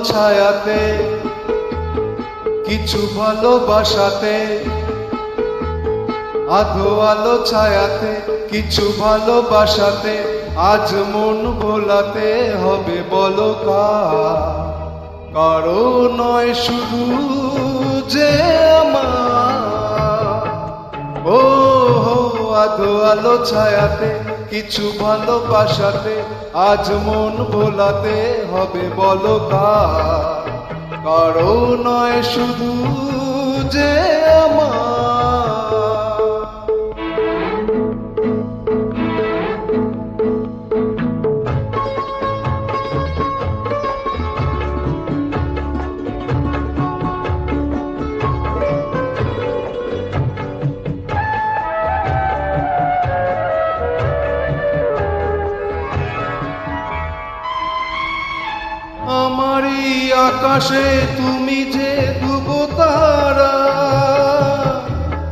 ছায়াতে, কিছু ভালোবাসাতে, আধো আলো ছায়াতে, কিছু ভালোবাসাতে, আজ মন ভোলাতে হবে বলো কারো নয় শুধু যে আমার। ও হো আধো আলো ছায়াতে, কিছু ভালোবাসাতে, আজ মন ভোলাতে হবে বলো কারো নয় শুধু যে আমার। আমারই আকাশে তুমি যে ধ্রুবতারা,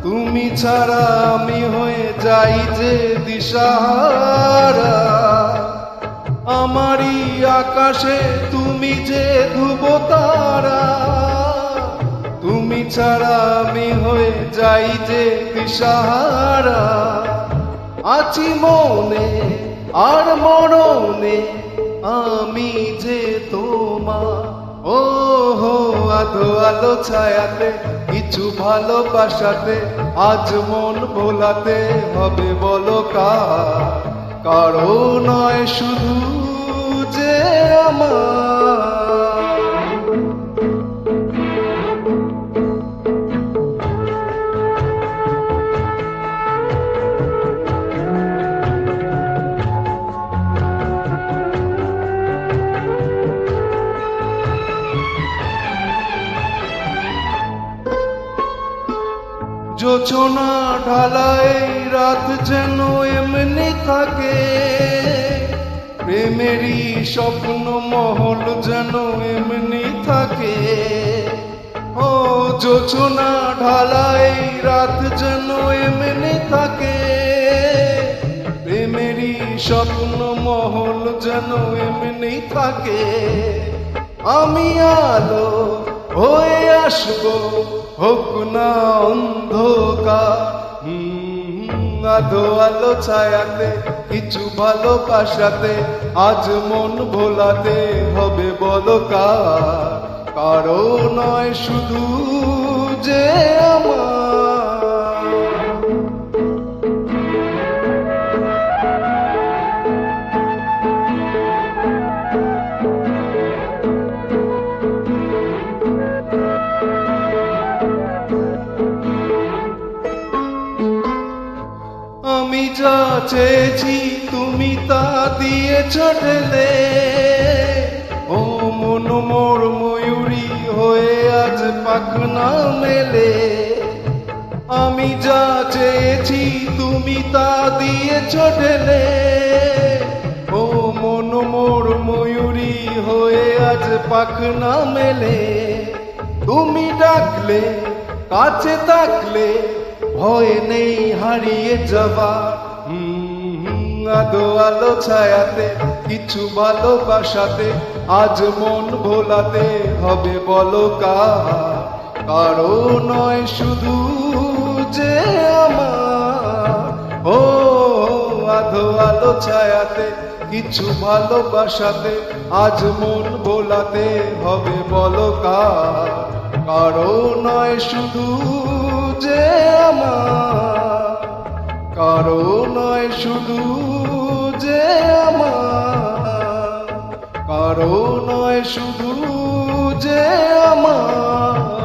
তুমি ছাড়া আমি হয়ে যাই যে দিশাহারা। আমারই আকাশে তুমি যে ধ্রুবতারা, তুমি ছাড়া আমি হয়ে যাই যে দিশাহারা। আছি মনে আর মরণে আমি যে তোমার। ও হো আধো আলো ছায়াতে, কিছু ভালোবাসাতে, আজ মন ভোলাতে হবে বলো কারো নয় শুধু যে আমার। জোছনা ঢালাই রাত যেন এমনি থাকে, প্রেমেরই স্বপ্ন মহল যেন এমনি থাকে। ও জোছনা ঢালাই রাত যেন এমনি থাকে, প্রেমেরই স্বপ্ন মহল যেন এমনি থাকে। আমি আলো হয়ে আসবো, হোক না অন্ধকার। আধো আলো ছায়াতে, কিছু ভালোবাসাতে, আজ মন ভোলাতে হবে বলো কারো নয় শুধু যে আমার। আমি যা চেয়েছি তুমি তা দিয়েছ ঢেলে, ও মন মোর ময়ূরী হয়ে আজ পাখনা মেলে। আমি যা চেয়েছি তুমি তা দিয়েছ ঢেলে, ও মন মোর ময়ূরী হয়ে আজ পাখনা মেলে। তুমি ডাকলে কাছে থাকলে ভয় নেই হারিয়ে যাবার। আধো আলো ছায়াতে, কিছু ভালোবাসাতে, আজ মন ভোলাতে হবে বলো কারো নয় শুধু যে আমার। ও আধো আলো ছায়াতে, কিছু ভালোবাসাতে, আজ মন ভোলাতে হবে বলো কারো নয় শুধু যে আমার। কারো নয় শুধু যে আমার, কারো নয় শুধু যে আমার।